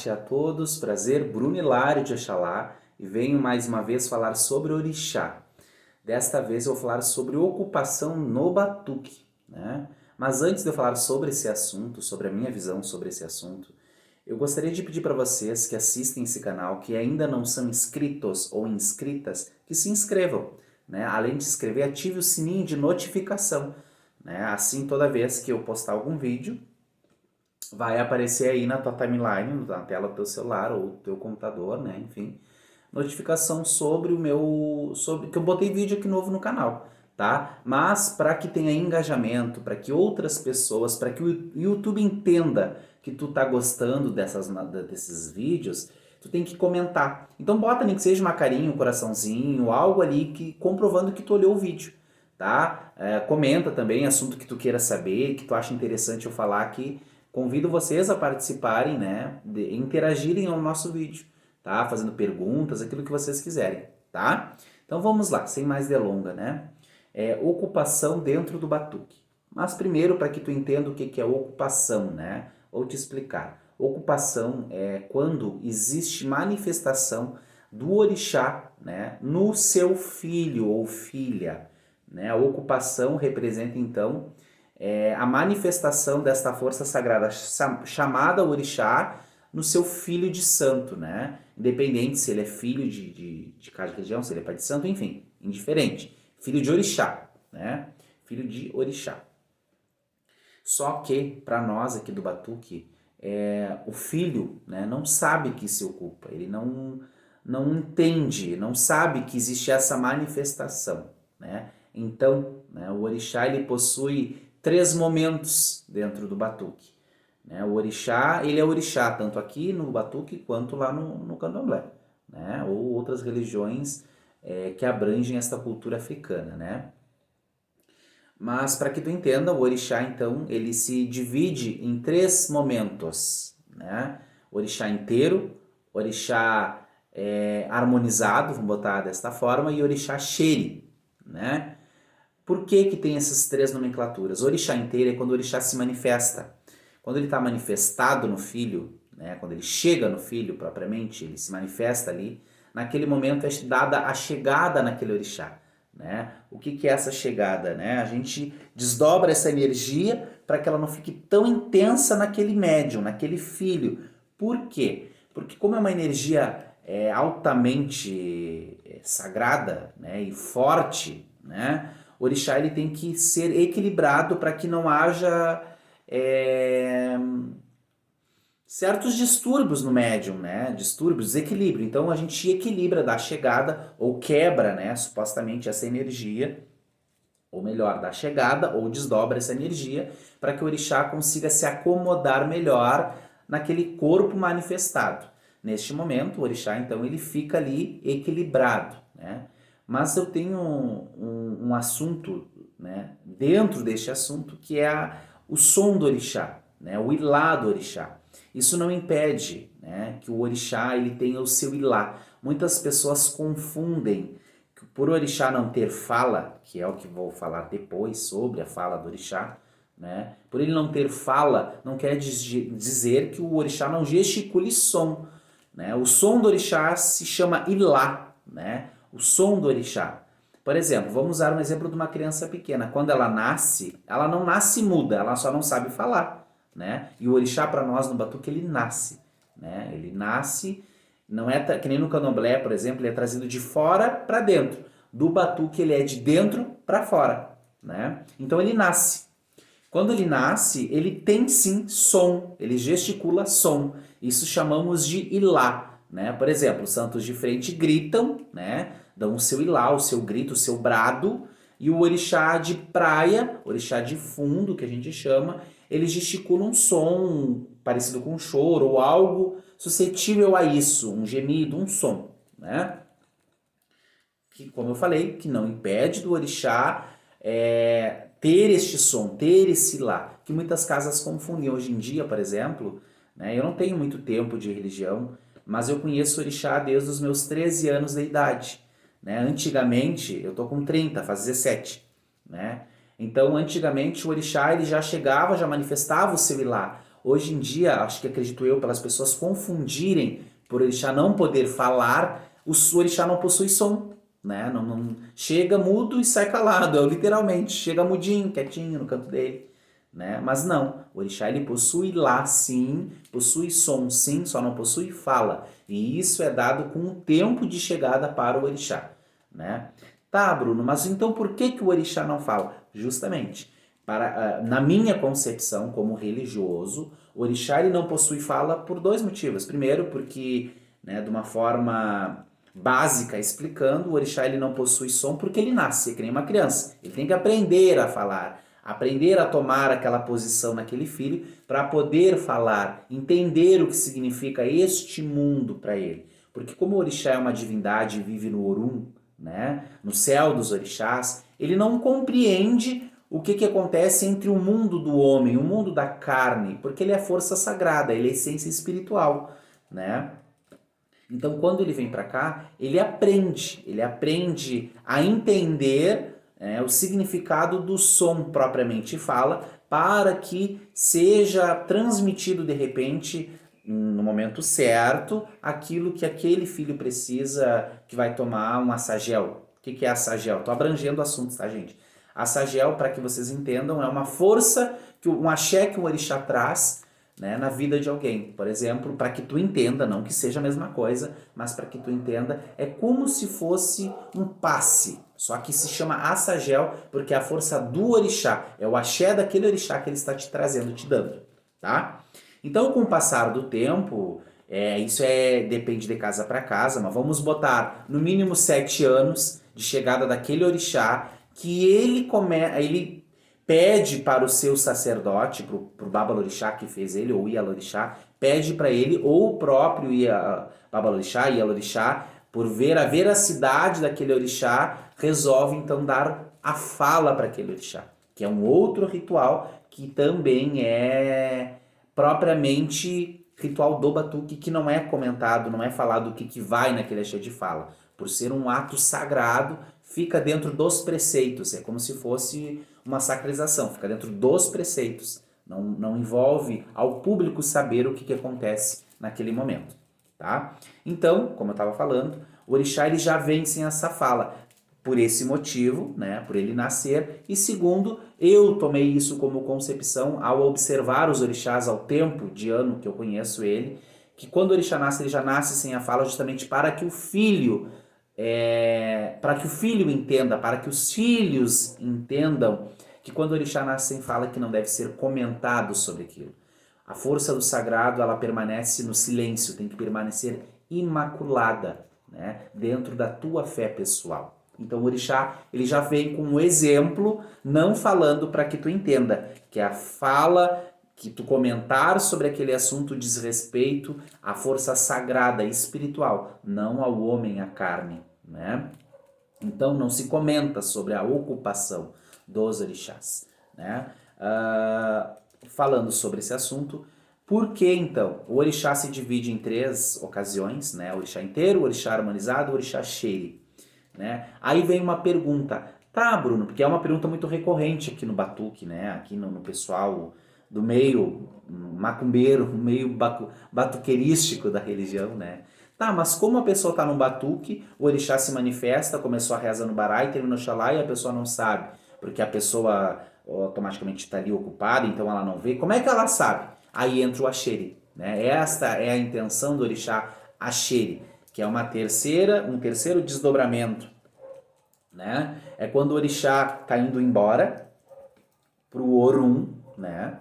Axé a todos, prazer, Bruno Hilário de Oxalá, e venho mais uma vez falar sobre orixá. Desta vez eu vou falar sobre ocupação no batuque, né? Mas antes de eu falar sobre esse assunto, sobre a minha visão sobre esse assunto, eu gostaria de pedir para vocês que assistem esse canal, que ainda não são inscritos ou inscritas, que se inscrevam, né? Além de se inscrever, ative o sininho de notificação, né? Assim, toda vez que eu postar algum vídeo, vai aparecer aí na tua timeline, na tela do teu celular ou do teu computador, né? Enfim, notificação sobre sobre que eu botei vídeo aqui novo no canal, tá? Mas para que tenha engajamento, para que outras pessoas, para que o YouTube entenda que tu tá gostando desses vídeos, tu tem que comentar. Então bota nem que seja uma carinha, um coraçãozinho, algo ali que comprovando que tu olhou o vídeo, tá? Comenta também assunto que tu queira saber, que tu acha interessante eu falar aqui. Convido vocês a participarem, né, interagirem ao nosso vídeo, tá? Fazendo perguntas, aquilo que vocês quiserem, tá? Então vamos lá, sem mais delonga, né? Ocupação dentro do batuque. Mas primeiro, para que tu entenda o que é ocupação, né? Vou te explicar. Ocupação é quando existe manifestação do orixá, né, no seu filho ou filha, né? A ocupação representa então a manifestação desta força sagrada chamada orixá no seu filho de santo, né? Independente se ele é filho de cada região, se ele é pai de santo, enfim, indiferente. Filho de orixá, né? Filho de orixá. Só que, para nós aqui do Batuque, o filho, né, não sabe que se ocupa, ele não entende, não sabe que existe essa manifestação, né? Então, né, o orixá ele possui 3 momentos dentro do batuque, né? O orixá, ele é orixá tanto aqui no batuque quanto lá no candomblé, né? Ou outras religiões que abrangem esta cultura africana, né? Mas para que tu entenda, o orixá então, ele se divide em 3 momentos, né? Orixá inteiro, orixá harmonizado, vamos botar desta forma, e orixá xere, né? Por que tem essas 3 nomenclaturas? Orixá inteiro é quando o orixá se manifesta. Quando ele está manifestado no filho, né, quando ele chega no filho propriamente, ele se manifesta ali, naquele momento é dada a chegada naquele orixá. Né? O que é essa chegada? Né? A gente desdobra essa energia para que ela não fique tão intensa naquele médium, naquele filho. Por quê? Porque como é uma energia altamente sagrada, né, e forte, né, o orixá ele tem que ser equilibrado para que não haja certos distúrbios no médium, né? Distúrbios, desequilíbrio. Então a gente equilibra da chegada ou quebra, né, supostamente essa energia, ou melhor, da chegada ou desdobra essa energia para que o orixá consiga se acomodar melhor naquele corpo manifestado. Neste momento, o orixá então ele fica ali equilibrado, né? Mas eu tenho um assunto, né, dentro deste assunto que é o som do orixá, né, o ilá do orixá. Isso não impede, né, que o orixá ele tenha o seu ilá. Muitas pessoas confundem que por orixá não ter fala, que é o que vou falar depois sobre a fala do orixá, né, por ele não ter fala não quer dizer que o orixá não gesticule som. Né? O som do orixá se chama ilá, né? O som do orixá. Por exemplo, vamos usar um exemplo de uma criança pequena. Quando ela nasce, ela não nasce muda, ela só não sabe falar, né? E o orixá para nós no batuque ele nasce, né? Ele nasce, não é que nem no candomblé, por exemplo, ele é trazido de fora para dentro. Do batuque ele é de dentro para fora, né? Então ele nasce. Quando ele nasce, ele tem sim som, ele gesticula som. Isso chamamos de ilá, né? Por exemplo, os santos de frente gritam, né? Dão o seu ilá, o seu grito, o seu brado, e o orixá de praia, orixá de fundo, que a gente chama, ele gesticula um som parecido com um choro ou algo suscetível a isso, um gemido, um som, né? Que, como eu falei, que não impede do orixá ter este som, ter esse lá, que muitas casas confundem hoje em dia, por exemplo, né? Eu não tenho muito tempo de religião, mas eu conheço o orixá desde os meus 13 anos de idade, né? Antigamente, eu tô com 30, faz 17, né? Então, antigamente, o orixá ele já chegava, já manifestava o seu ilá. Hoje em dia, acho que acredito eu, pelas pessoas confundirem por orixá não poder falar, o orixá não possui som, né? Não chega mudo e sai calado, literalmente, chega mudinho, quietinho no canto dele, né? Mas não, o orixá ele possui lá sim, possui som sim, só não possui fala. E isso é dado com o tempo de chegada para o orixá, né? Tá, Bruno, mas então por que o orixá não fala? Justamente, na minha concepção como religioso, o orixá ele não possui fala por dois motivos. Primeiro, porque, né, de uma forma básica explicando, o orixá ele não possui som porque ele nasce, é que nem uma criança. Ele tem que aprender a falar, aprender a tomar aquela posição naquele filho para poder falar, entender o que significa este mundo para ele. Porque como o orixá é uma divindade e vive no Orum, né, no céu dos orixás, ele não compreende o que acontece entre o mundo do homem, o mundo da carne, porque ele é força sagrada, ele é essência espiritual, né? Então, quando ele vem para cá, ele aprende a entender o significado do som propriamente fala, para que seja transmitido de repente, no momento certo, aquilo que aquele filho precisa, que vai tomar um assagel. O que é assagel? Estou abrangendo assuntos, tá, gente? Assagel, para que vocês entendam, é uma força, um axé que o orixá traz, né, na vida de alguém. Por exemplo, para que tu entenda, não que seja a mesma coisa, mas para que tu entenda, é como se fosse um passe, só que se chama assagel porque é a força do orixá, é o axé daquele orixá que ele está te trazendo, te dando, tá? Então, com o passar do tempo, isso depende de casa para casa, mas vamos botar no mínimo 7 anos de chegada daquele orixá, que ele pede para o seu sacerdote, para o Babalorixá que fez ele, ou Ialorixá, pede para ele, ou o próprio Babalorixá, Ialorixá, por ver a veracidade daquele orixá, resolve então dar a fala para aquele orixá, que é um outro ritual que também é propriamente ritual do batuque, que não é comentado, não é falado o que vai naquele axé de fala. Por ser um ato sagrado, fica dentro dos preceitos, é como se fosse uma sacralização, fica dentro dos preceitos, não envolve ao público saber o que acontece naquele momento, tá? Então, como eu estava falando, o orixá ele já vem sem essa fala, por esse motivo, né, por ele nascer, e segundo, eu tomei isso como concepção ao observar os orixás ao tempo de ano que eu conheço ele, que quando o orixá nasce, ele já nasce sem a fala justamente para que o filho entenda, para que os filhos entendam que quando o orixá nasce sem fala, que não deve ser comentado sobre aquilo. A força do sagrado, ela permanece no silêncio, tem que permanecer imaculada, né, dentro da tua fé pessoal. Então o orixá, ele já vem com um exemplo, não falando para que tu entenda, que a fala, que tu comentar sobre aquele assunto diz respeito à força sagrada espiritual, não ao homem, à carne, né? Então não se comenta sobre a ocupação dos orixás, né? Falando sobre esse assunto, por que então? O orixá se divide em 3 ocasiões, né? O orixá inteiro, o orixá harmonizado, o orixá cheire, né? Aí vem uma pergunta, tá, Bruno, porque é uma pergunta muito recorrente aqui no batuque, né? Aqui no pessoal do meio macumbeiro, meio batuqueirístico da religião, né? Tá, mas como a pessoa tá num batuque, o orixá se manifesta, começou a reza no bará e terminou xalá e a pessoa não sabe, porque a pessoa automaticamente está ali ocupada, então ela não vê. Como é que ela sabe? Aí entra o axere, né? Esta é a intenção do orixá axere, que é um terceiro desdobramento, né? É quando o orixá está indo embora para o Orum, né?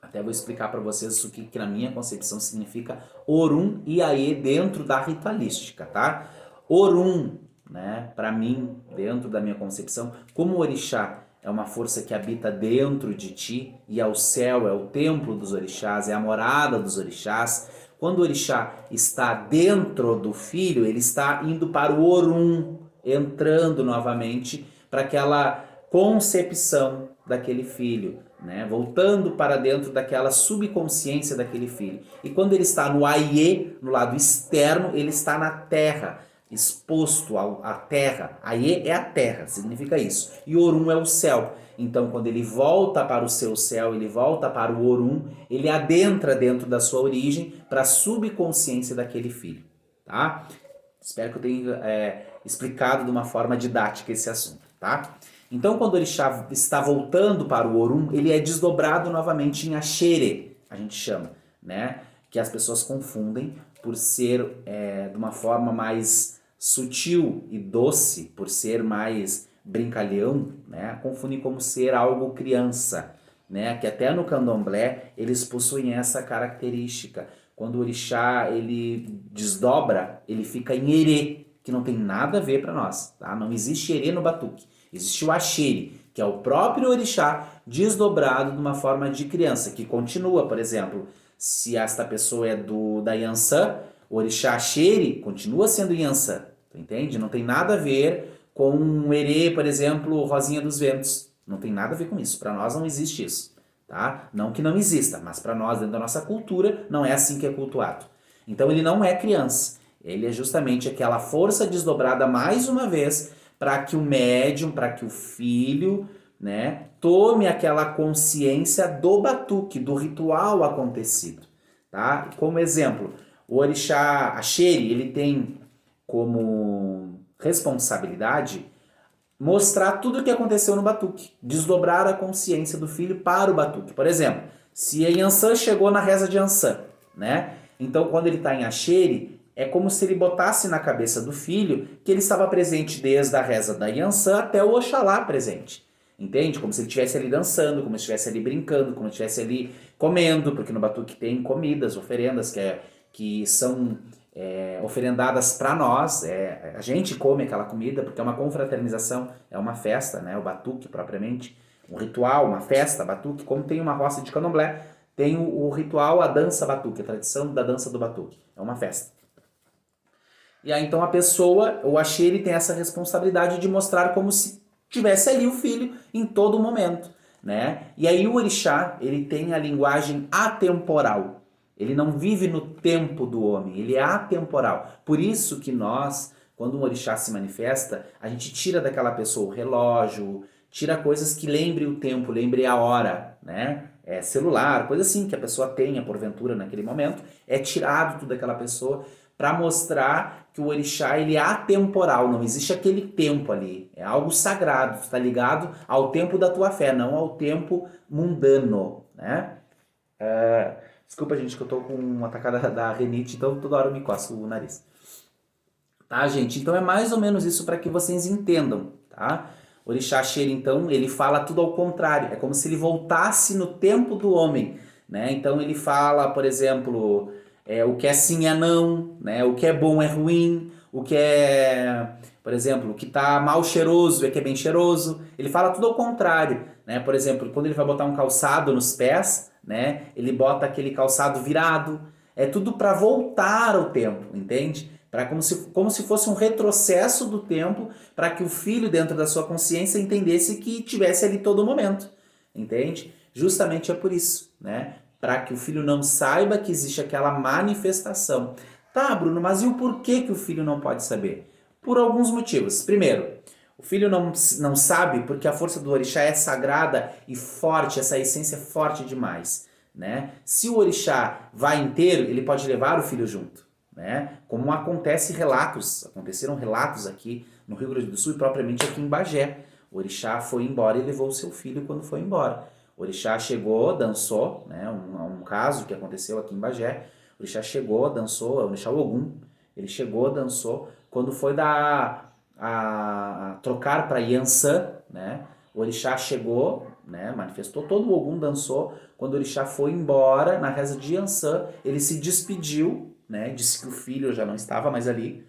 Até vou explicar para vocês isso que na minha concepção significa Orum e Aê dentro da ritualística, tá? Orum, né? Para mim, dentro da minha concepção, como o orixá é uma força que habita dentro de ti e é o céu, é o templo dos orixás, é a morada dos orixás. Quando o orixá está dentro do filho, ele está indo para o Orum, entrando novamente para aquela concepção daquele filho, né? Voltando para dentro daquela subconsciência daquele filho. E quando ele está no Aie, no lado externo, ele está na terra, exposto à terra. Aie é a terra, significa isso. E Orum é o céu. Então, quando ele volta para o seu céu, ele volta para o Orum, ele adentra dentro da sua origem para a subconsciência daquele filho, tá? Espero que eu tenha explicado de uma forma didática esse assunto, tá? Então, quando o orixá está voltando para o Orum, ele é desdobrado novamente em Axere, a gente chama, né? Que as pessoas confundem por ser de uma forma mais sutil e doce, por ser mais brincalhão, né? Confundem como ser algo criança, né? Que até no candomblé eles possuem essa característica. Quando o orixá ele desdobra, ele fica em erê, que não tem nada a ver para nós, tá? Não existe erê no batuque. Existe o axere, que é o próprio orixá desdobrado de uma forma de criança, que continua, por exemplo, se esta pessoa é da Yansan, o orixá axere continua sendo Yansan, entende? Não tem nada a ver com um erê, por exemplo, Rosinha dos Ventos. Não tem nada a ver com isso. Para nós não existe isso, tá? Não que não exista, mas para nós, dentro da nossa cultura, não é assim que é cultuado. Então ele não é criança. Ele é justamente aquela força desdobrada mais uma vez para que o médium, para que o filho, né, tome aquela consciência do batuque, do ritual acontecido, tá? Como exemplo, o orixá Axere, ele tem como responsabilidade mostrar tudo o que aconteceu no batuque, desdobrar a consciência do filho para o batuque. Por exemplo, se a Yansan chegou na reza de Yansan, né? Então, quando ele está em Axere, é como se ele botasse na cabeça do filho que ele estava presente desde a reza da Yansan até o Oxalá presente. Entende? Como se ele estivesse ali dançando, como se estivesse ali brincando, como se estivesse ali comendo, porque no batuque tem comidas, oferendas que são oferendadas para nós. A gente come aquela comida porque é uma confraternização, é uma festa, né? O batuque propriamente, um ritual, uma festa, batuque, como tem uma roça de candomblé, tem o ritual, a dança batuque, a tradição da dança do batuque, é uma festa. E aí então a pessoa, o axé, tem essa responsabilidade de mostrar como se tivesse ali o filho em todo momento, né? E aí o orixá, ele tem a linguagem atemporal. Ele não vive no tempo do homem, ele é atemporal. Por isso que nós, quando um orixá se manifesta, a gente tira daquela pessoa o relógio, tira coisas que lembrem o tempo, lembrem a hora, né? Celular, coisa assim que a pessoa tenha porventura naquele momento, é tirado tudo daquela pessoa para mostrar que o orixá ele é atemporal, não existe aquele tempo ali, é algo sagrado, está ligado ao tempo da tua fé, não ao tempo mundano, né? Desculpa, gente, que eu tô com uma atacada da renite, então toda hora eu me coço o nariz. Tá, gente? Então é mais ou menos isso para que vocês entendam, tá? O orixá Axé, então, ele fala tudo ao contrário, é como se ele voltasse no tempo do homem, né? Então ele fala, por exemplo, o que é sim é não, né? O que é bom é ruim, o que é, por exemplo, o que tá mal cheiroso é que é bem cheiroso. Ele fala tudo ao contrário, né? Por exemplo, quando ele vai botar um calçado nos pés, né? Ele bota aquele calçado virado. É tudo para voltar ao tempo, entende? Como se fosse um retrocesso do tempo para que o filho, dentro da sua consciência, entendesse que tivesse ali todo momento, entende? Justamente é por isso, né? Para que o filho não saiba que existe aquela manifestação. Tá, Bruno, mas e o porquê que o filho não pode saber? Por alguns motivos. Primeiro, o filho não sabe porque a força do orixá é sagrada e forte, essa essência é forte demais, né? Se o orixá vai inteiro, ele pode levar o filho junto, né? Como aconteceram relatos aqui no Rio Grande do Sul e propriamente aqui em Bagé. O orixá foi embora e levou o seu filho quando foi embora. O orixá chegou, dançou, né? Um caso que aconteceu aqui em Bagé. O orixá chegou, dançou, o orixá Ogum. Ele chegou, dançou. Quando foi a trocar para Yansan, né? O orixá chegou, né? Manifestou, todo o Ogum dançou. Quando o orixá foi embora, na reza de Yansan, ele se despediu, né? Disse que o filho já não estava mais ali.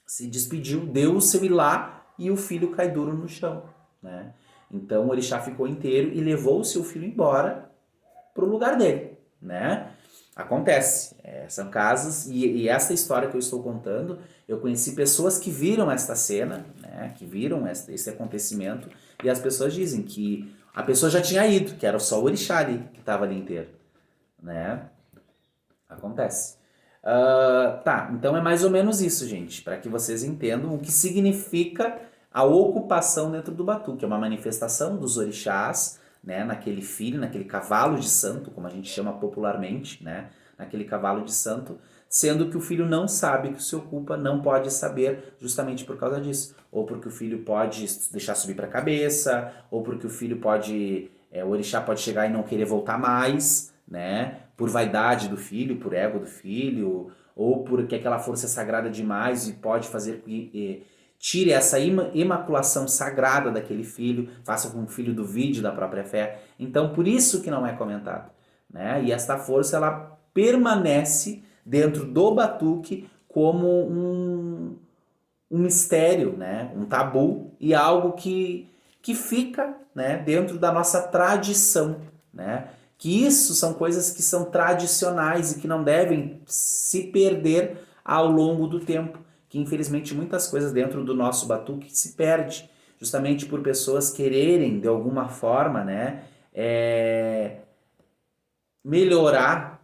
Se despediu, deu o seu ilá e o filho cai duro no chão, né? Então o orixá ficou inteiro e levou o seu filho embora para o lugar dele, né? Acontece, são casos, e essa história que eu estou contando, eu conheci pessoas que viram esta cena, né? Que viram esse acontecimento, e as pessoas dizem que a pessoa já tinha ido, que era só o orixá ali, que estava ali inteiro, né? Acontece. Tá, então é mais ou menos isso, gente, para que vocês entendam o que significa a ocupação dentro do batuque. É uma manifestação dos orixás, né, naquele filho, naquele cavalo de santo, como a gente chama popularmente, né, naquele cavalo de santo, sendo que o filho não sabe que se ocupa, não pode saber justamente por causa disso. Ou porque o filho pode deixar subir para a cabeça, ou porque o filho pode, o orixá pode chegar e não querer voltar mais, né, por vaidade do filho, por ego do filho, ou porque aquela força é sagrada demais e pode fazer que tire essa imaculação sagrada daquele filho, faça com que o filho duvide da própria fé. Então, por isso que não é comentado, né? E esta força, ela permanece dentro do batuque como um mistério, né? Um tabu e algo que fica, né, dentro da nossa tradição, né? Que isso são coisas que são tradicionais e que não devem se perder ao longo do tempo, que infelizmente muitas coisas dentro do nosso batuque se perde, justamente por pessoas quererem de alguma forma, né, melhorar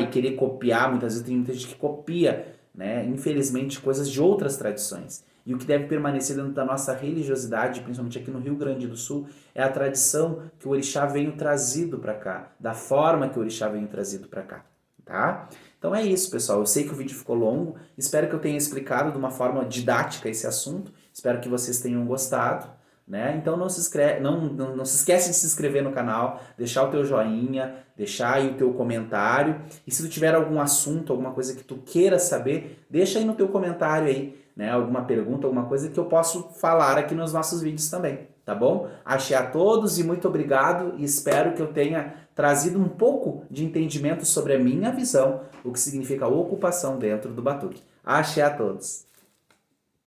e querer copiar. Muitas vezes tem muita gente que copia, né, infelizmente, coisas de outras tradições. E o que deve permanecer dentro da nossa religiosidade, principalmente aqui no Rio Grande do Sul, é a tradição que o orixá veio trazido para cá, da forma que o orixá veio trazido para cá, tá? Então é isso, pessoal. Eu sei que o vídeo ficou longo, espero que eu tenha explicado de uma forma didática esse assunto, espero que vocês tenham gostado, né? Então não se esquece de se inscrever no canal, deixar o teu joinha, deixar aí o teu comentário. E se tu tiver algum assunto, alguma coisa que tu queira saber, deixa aí no teu comentário aí, né? Alguma pergunta, alguma coisa que eu posso falar aqui nos nossos vídeos também, tá bom? Axé a todos e muito obrigado, e espero que eu tenha trazido um pouco de entendimento sobre a minha visão, o que significa ocupação dentro do batuque. Axé a todos!